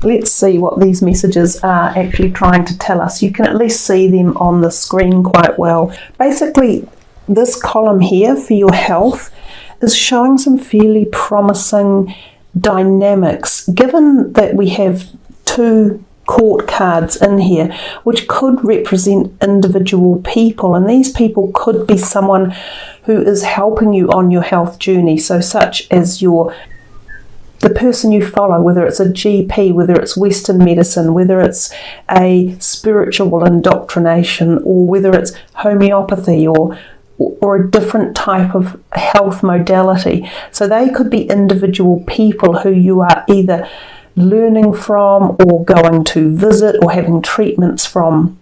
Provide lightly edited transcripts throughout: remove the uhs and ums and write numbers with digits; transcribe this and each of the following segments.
let's see what these messages are actually trying to tell us. You can at least see them on the screen quite well. Basically, this column here for your health is showing some fairly promising dynamics, given that we have 2 court cards in here, which could represent individual people, and these people could be someone who is helping you on your health journey, so such as the person you follow, whether it's a GP, whether it's Western medicine, whether it's a spiritual indoctrination, or whether it's homeopathy or a different type of health modality. So they could be individual people who you are either learning from or going to visit or having treatments from,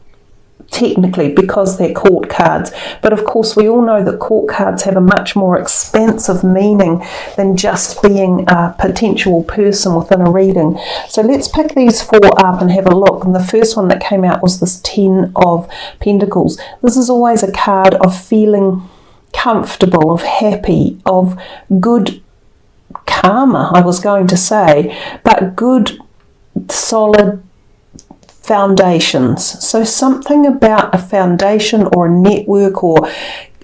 technically, because they're court cards. But of course we all know that court cards have a much more expansive meaning than just being a potential person within a reading. So let's pick these 4 up and have a look. And the first one that came out was this 10 of Pentacles. This is always a card of feeling comfortable, of happy, of good karma, I was going to say, but good solid foundations. So something about a foundation or a network or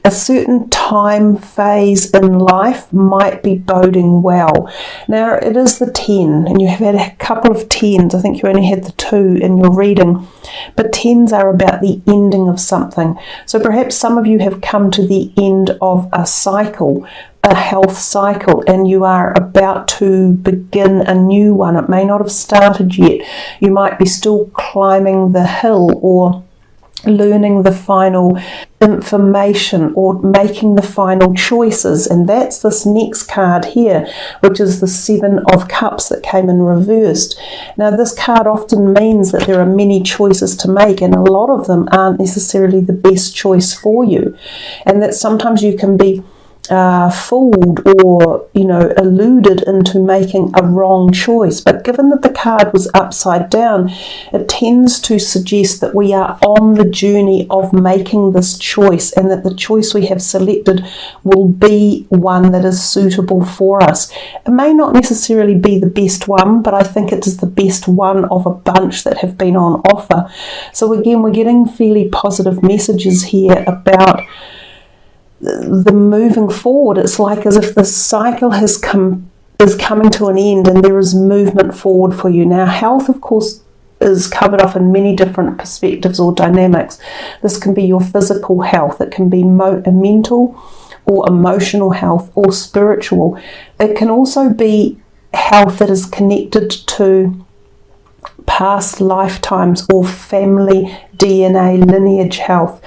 a certain time phase in life might be boding well. Now it is the 10, and you have had a couple of 10s. I think you only had the 2 in your reading, but 10s are about the ending of something. So perhaps some of you have come to the end of a cycle, a health cycle, and you are about to begin a new one. It may not have started yet. You might be still climbing the hill or learning the final information or making the final choices, and that's this next card here, which is the 7 of Cups that came in reversed. Now this card often means that there are many choices to make, and a lot of them aren't necessarily the best choice for you, and that sometimes you can be fooled or alluded into making a wrong choice. But given that the card was upside down, it tends to suggest that we are on the journey of making this choice, and that the choice we have selected will be one that is suitable for us. It may not necessarily be the best one, but I think it is the best one of a bunch that have been on offer. So again, we're getting fairly positive messages here about the moving forward. It's like as if the cycle is coming to an end and there is movement forward for you. Now health, of course, is covered off in many different perspectives or dynamics. This can be your physical health, it can be mental or emotional health or spiritual. It can also be health that is connected to past lifetimes or family DNA lineage health.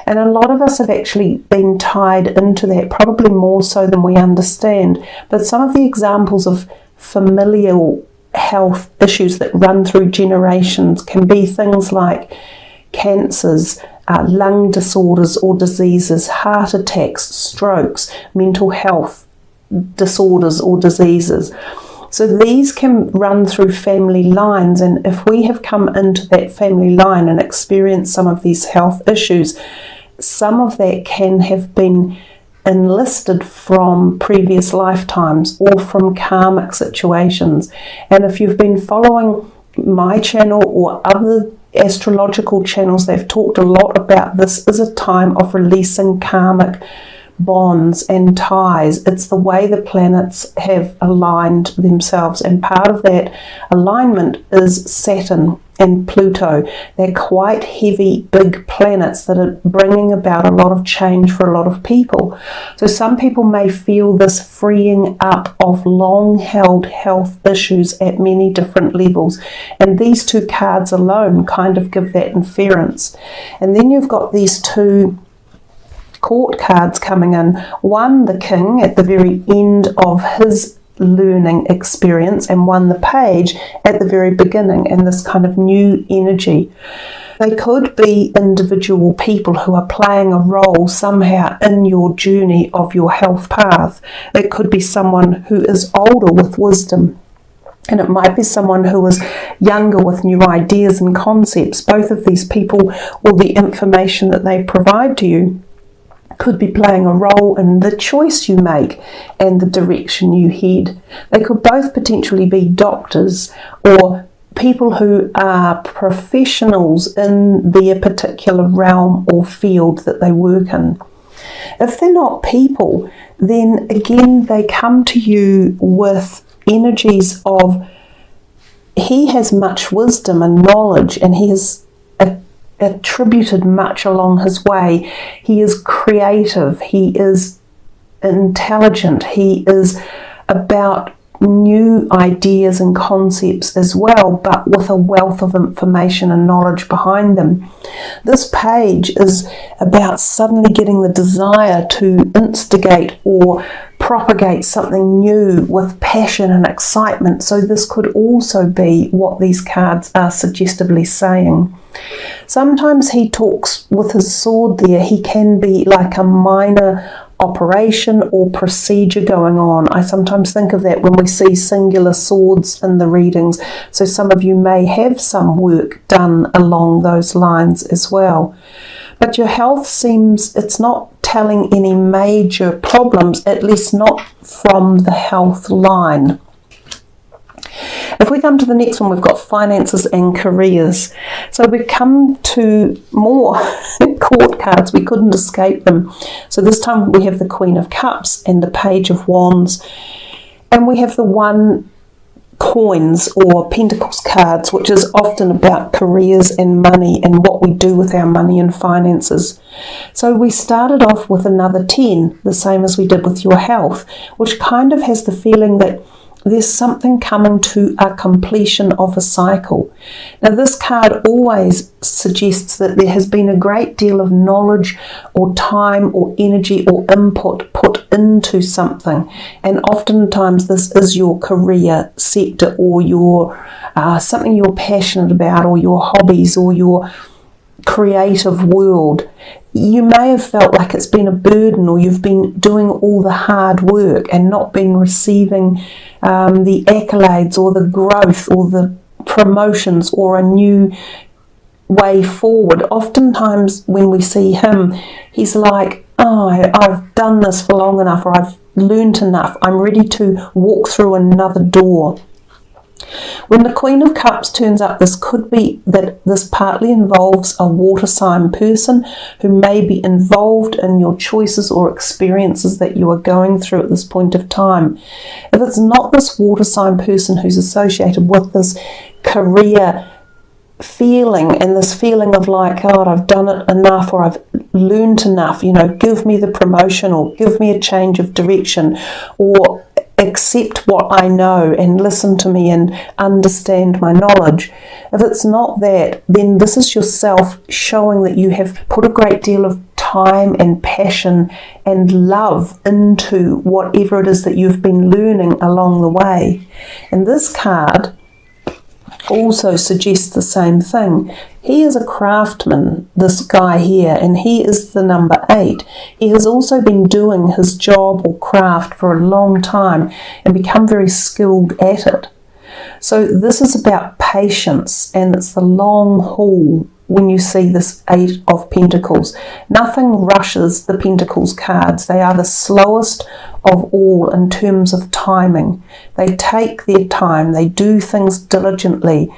And a lot of us have actually been tied into that, probably more so than we understand. But some of the examples of familial health issues that run through generations can be things like cancers, lung disorders or diseases, heart attacks, strokes, mental health disorders or diseases. So these can run through family lines, and if we have come into that family line and experienced some of these health issues, some of that can have been enlisted from previous lifetimes or from karmic situations. And if you've been following my channel or other astrological channels, they've talked a lot about this as a time of releasing karmic bonds and ties. It's the way the planets have aligned themselves, and part of that alignment is Saturn and Pluto. They're quite heavy, big planets that are bringing about a lot of change for a lot of people. So some people may feel this freeing up of long-held health issues at many different levels, and these 2 cards alone kind of give that inference. And then you've got these 2 court cards coming in. One, the King at the very end of his learning experience, and one, the Page, at the very beginning, and this kind of new energy. They could be individual people who are playing a role somehow in your journey of your health path. It could be someone who is older with wisdom, and it might be someone who is younger with new ideas and concepts. Both of these people, or the information that they provide to you, could be playing a role in the choice you make and the direction you head. They could both potentially be doctors or people who are professionals in their particular realm or field that they work in. If they're not people, then again they come to you with energies of, he has much wisdom and knowledge, and he has attributed much along his way. He is creative, he is intelligent, he is about new ideas and concepts as well, but with a wealth of information and knowledge behind them. This page is about suddenly getting the desire to instigate or propagate something new with passion and excitement. So this could also be what these cards are suggestively saying. Sometimes he talks with his sword there. He can be like a minor operation or procedure going on. I sometimes think of that when we see singular swords in the readings. So some of you may have some work done along those lines as well. But your health seems, it's not telling any major problems, at least not from the health line. If we come to the next one, we've got finances and careers. So we've come to more court cards. We couldn't escape them. So this time we have the Queen of Cups and the Page of Wands. And we have the One Coins or Pentacles cards, which is often about careers and money and what we do with our money and finances. So we started off with another 10, the same as we did with your health, which kind of has the feeling that there's something coming to a completion of a cycle. Now this card always suggests that there has been a great deal of knowledge or time or energy or input put into something, and oftentimes this is your career sector or your something you're passionate about, or your hobbies, or your creative world. You may have felt like it's been a burden, or you've been doing all the hard work and not been receiving the accolades or the growth or the promotions or a new way forward. Oftentimes when we see him, he's like, oh, I've done this for long enough, or I've learnt enough, I'm ready to walk through another door. When the Queen of Cups turns up, this could be that this partly involves a water sign person who may be involved in your choices or experiences that you are going through at this point of time. If it's not this water sign person who's associated with this career feeling and this feeling of like, oh, I've done it enough, or I've learned enough, you know, give me the promotion or give me a change of direction, or accept what I know and listen to me and understand my knowledge. If it's not that, then this is yourself showing that you have put a great deal of time and passion and love into whatever it is that you've been learning along the way. And this card also suggests the same thing. He is a craftsman, this guy here, and he is the number 8. He has also been doing his job or craft for a long time and become very skilled at it. So this is about patience, and it's the long haul when you see this 8 of Pentacles. Nothing rushes the Pentacles cards. They are the slowest of all in terms of timing. They take their time. They do things diligently.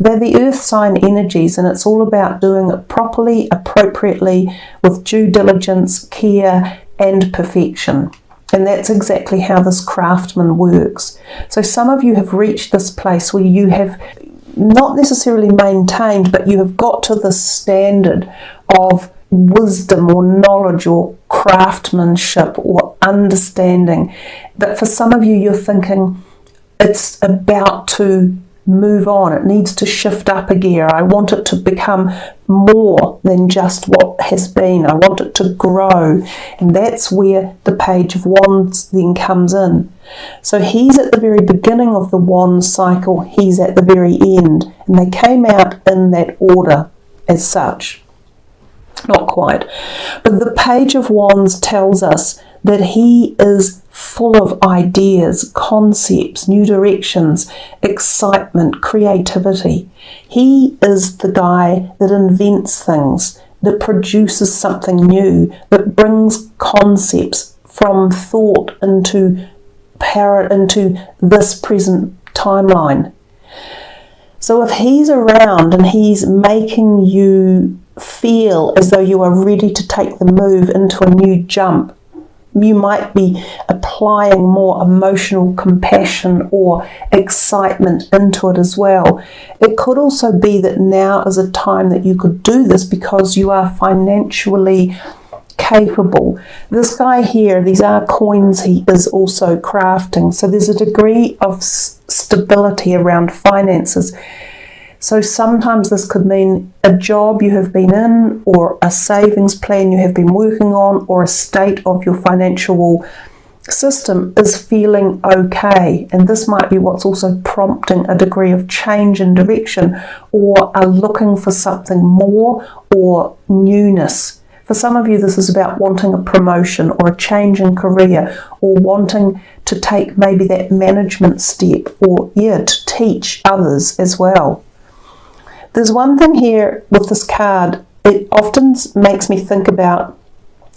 They're the earth sign energies, and it's all about doing it properly, appropriately, with due diligence, care, and perfection. And that's exactly how this craftsman works. So some of you have reached this place where you have not necessarily maintained, but you have got to the standard of wisdom or knowledge or craftsmanship or understanding. But for some of you, you're thinking it's about to move on. It needs to shift up a gear. I want it to become more than just what has been. I want it to grow. And that's where the Page of Wands then comes in. So he's at the very beginning of the wand cycle. He's at the very end. And they came out in that order as such. Not quite. But the Page of Wands tells us that he is full of ideas, concepts, new directions, excitement, creativity. He is the guy that invents things, that produces something new, that brings concepts from thought into power, into this present timeline. So if he's around and he's making you feel as though you are ready to take the move into a new jump, you might be applying more emotional compassion or excitement into it as well. It could also be that now is a time that you could do this because you are financially capable. This guy here, these are coins he is also crafting. So there's a degree of stability around finances. So sometimes this could mean a job you have been in, or a savings plan you have been working on, or a state of your financial system is feeling okay. And this might be what's also prompting a degree of change in direction, or are looking for something more or newness. For some of you, this is about wanting a promotion or a change in career, or wanting to take maybe that management step, or to teach others as well. There's one thing here with this card, it often makes me think about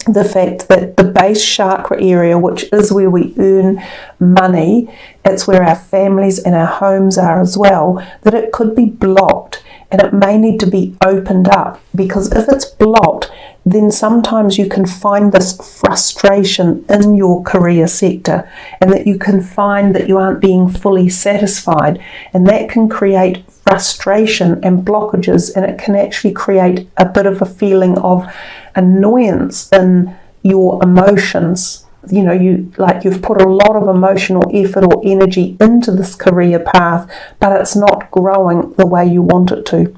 the fact that the base chakra area, which is where we earn money, it's where our families and our homes are as well, that it could be blocked and it may need to be opened up, because if it's blocked, then sometimes you can find this frustration in your career sector, and that you can find that you aren't being fully satisfied, and that can create frustration and blockages, and it can actually create a bit of a feeling of annoyance in your emotions. You know, you've put a lot of emotional effort or energy into this career path, but it's not growing the way you want it to.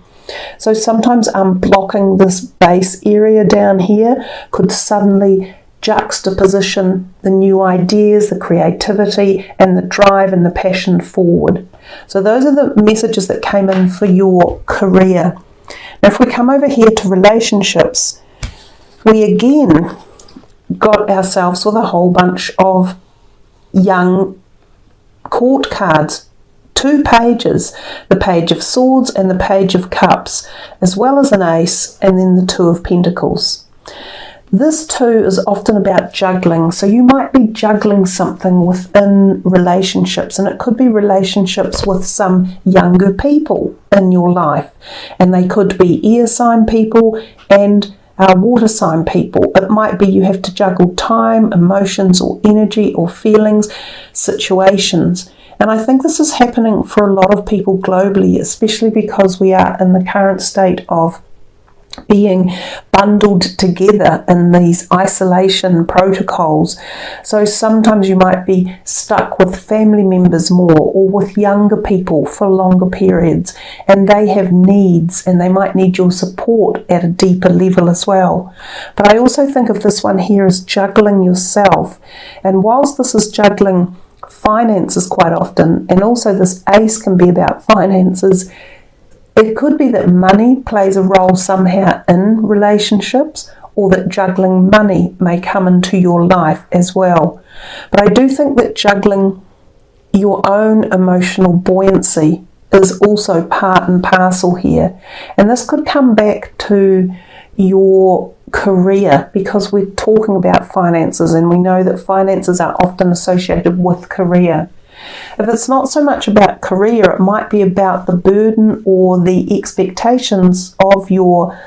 So sometimes blocking this base area down here could suddenly juxtaposition the new ideas, the creativity, and the drive and the passion forward. So those are the messages that came in for your career. Now if we come over here to relationships, we again got ourselves with a whole bunch of young court cards. 2 pages, the Page of Swords and the Page of Cups, as well as an ace, and then the 2 of Pentacles. This too is often about juggling. So you might be juggling something within relationships, and it could be relationships with some younger people in your life, and they could be air sign people and water sign people. It might be you have to juggle time, emotions, or energy, or feelings, situations. And I think this is happening for a lot of people globally, especially because we are in the current state of being bundled together in these isolation protocols. So sometimes you might be stuck with family members more, or with younger people for longer periods, and they have needs, and they might need your support at a deeper level as well. But I also think of this one here as juggling yourself. And whilst this is juggling finances quite often, and also this ace can be about finances, it could be that money plays a role somehow in relationships, or that juggling money may come into your life as well. But I do think that juggling your own emotional buoyancy is also part and parcel here. And this could come back to your career, because we're talking about finances, and we know that finances are often associated with career. If it's not so much about career, it might be about the burden or the expectations of your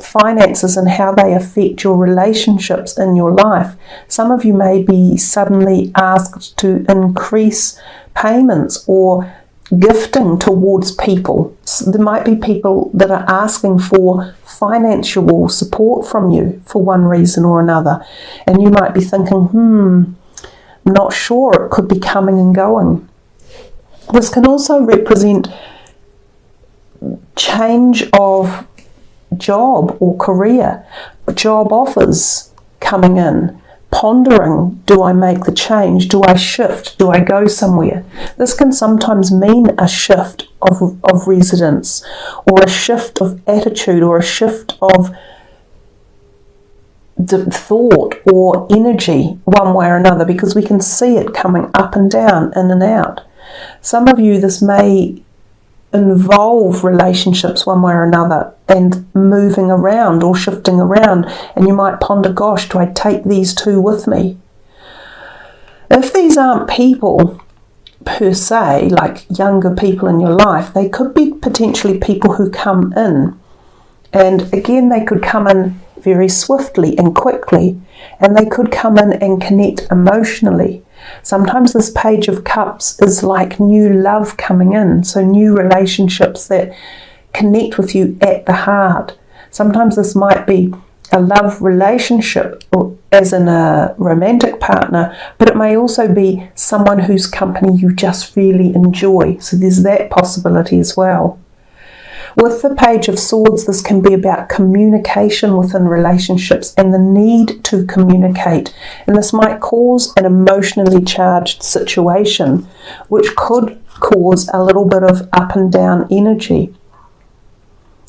finances and how they affect your relationships in your life. Some of you may be suddenly asked to increase payments or gifting towards people. So there might be people that are asking for financial support from you for one reason or another, and you might be thinking, not sure, it could be coming and going. This can also represent change of job or career, job offers coming in, pondering, do I make the change, do I shift, do I go somewhere? This can sometimes mean a shift of residence, or a shift of attitude, or a shift of the thought or energy one way or another, because we can see it coming up and down, in and out. Some of you, this may involve relationships one way or another, and moving around or shifting around, and you might ponder, gosh, do I take these 2 with me? If these aren't people per se, like younger people in your life. They could be potentially people who come in, and again, they could come in very swiftly and quickly, and they could come in and connect emotionally. Sometimes this Page of Cups is like new love coming in, so new relationships that connect with you at the heart. Sometimes this might be a love relationship, as in a romantic partner, but it may also be someone whose company you just really enjoy. So there's that possibility as well. With the Page of Swords, this can be about communication within relationships and the need to communicate. And this might cause an emotionally charged situation, which could cause a little bit of up and down energy.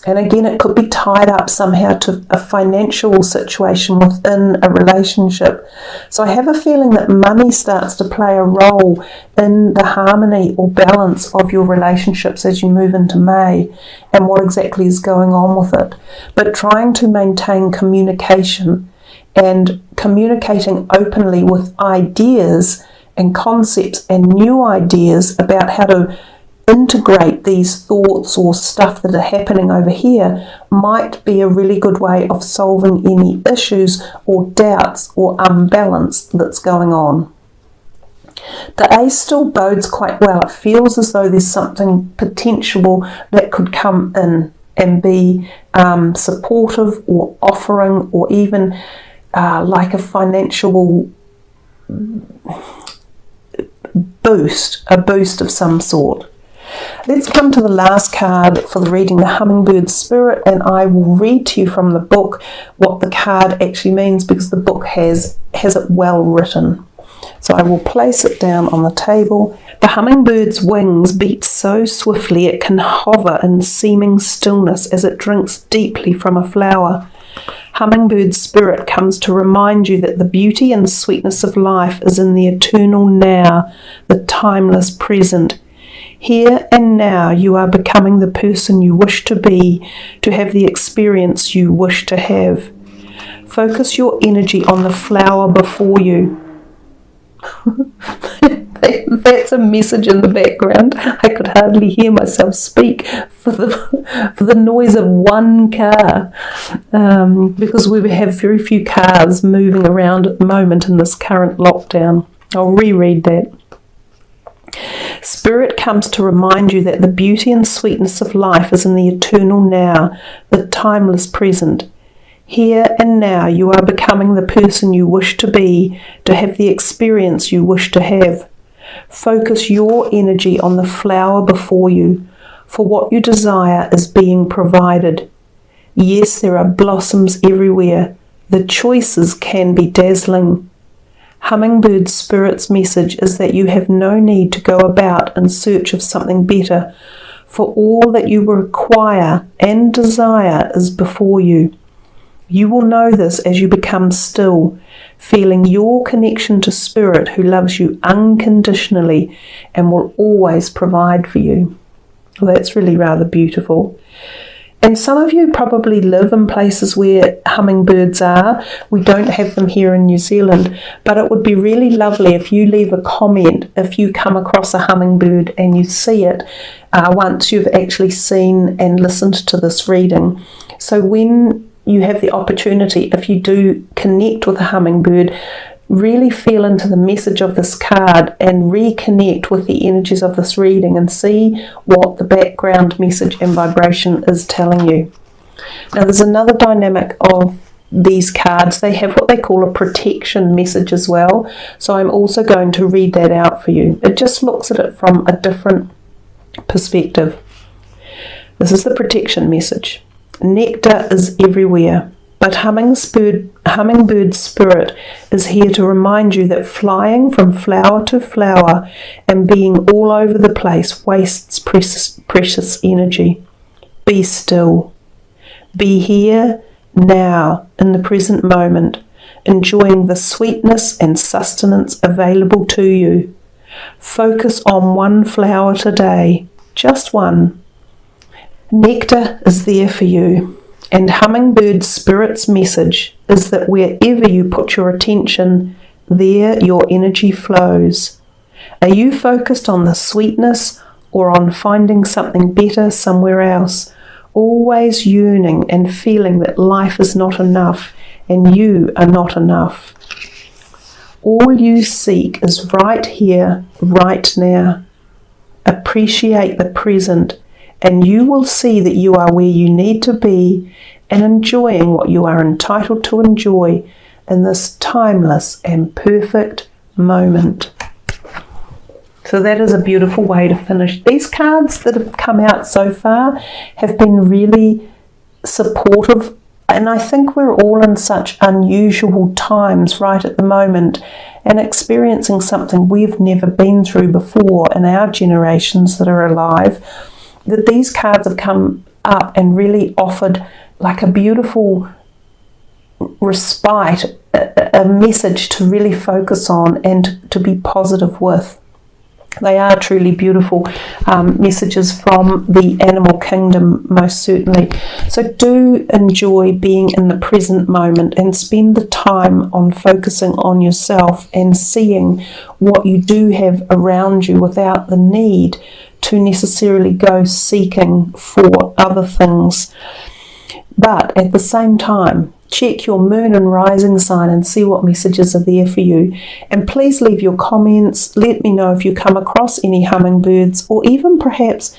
And again, it could be tied up somehow to a financial situation within a relationship. So I have a feeling that money starts to play a role in the harmony or balance of your relationships as you move into May, and what exactly is going on with it. But trying to maintain communication and communicating openly with ideas and concepts and new ideas about how to integrate these thoughts or stuff that are happening over here might be a really good way of solving any issues or doubts or unbalance that's going on. The Ace still bodes quite well. It feels as though there's something potential that could come in and be supportive or offering, or even like a financial boost, a boost of some sort. Let's come to the last card for the reading, the Hummingbird Spirit, and I will read to you from the book what the card actually means, because the book has it well written. So I will place it down on the table. The hummingbird's wings beat so swiftly it can hover in seeming stillness as it drinks deeply from a flower. Hummingbird Spirit comes to remind you that the beauty and sweetness of life is in the eternal now, the timeless present. Here and now you are becoming the person you wish to be, to have the experience you wish to have. Focus your energy on the flower before you. That's a message in the background. I could hardly hear myself speak for the noise of one car, because we have very few cars moving around at the moment in this current lockdown. I'll reread that. Spirit comes to remind you that the beauty and sweetness of life is in the eternal now, the timeless present. Here and now you are becoming the person you wish to be, to have the experience you wish to have. Focus your energy on the flower before you, for what you desire is being provided. Yes, there are blossoms everywhere. The choices can be dazzling. Hummingbird Spirit's message is that you have no need to go about in search of something better, for all that you require and desire is before you. You will know this as you become still, feeling your connection to Spirit, who loves you unconditionally and will always provide for you. Well, that's really rather beautiful. And some of you probably live in places where hummingbirds are. We don't have them here in New Zealand, but it would be really lovely if you leave a comment if you come across a hummingbird and you see it once you've actually seen and listened to this reading. So when you have the opportunity, if you do connect with a hummingbird, really feel into the message of this card and reconnect with the energies of this reading and see what the background message and vibration is telling you. Now there's another dynamic of these cards. They have what they call a protection message as well, so I'm also going to read that out for you. It just looks at it from a different perspective. This is the protection message. Nectar is everywhere, but Hummingbird Spirit is here to remind you that flying from flower to flower and being all over the place wastes precious energy. Be still. Be here, now, in the present moment, enjoying the sweetness and sustenance available to you. Focus on one flower today, just one. Nectar is there for you, and Hummingbird Spirit's message is that wherever you put your attention, there your energy flows. Are you focused on the sweetness or on finding something better somewhere else? Always yearning and feeling that life is not enough and you are not enough. All you seek is right here, right now. Appreciate the present, and you will see that you are where you need to be and enjoying what you are entitled to enjoy in this timeless and perfect moment. So that is a beautiful way to finish. These cards that have come out so far have been really supportive, and I think we're all in such unusual times right at the moment and experiencing something we've never been through before in our generations that are alive, that these cards have come up and really offered like a beautiful respite, a message to really focus on and to be positive with. They are truly beautiful messages from the animal kingdom, most certainly. So do enjoy being in the present moment and spend the time on focusing on yourself and seeing what you do have around you without the need to necessarily go seeking for other things. But at the same time, check your moon and rising sign and see what messages are there for you. And please leave your comments. Let me know if you come across any hummingbirds or even perhaps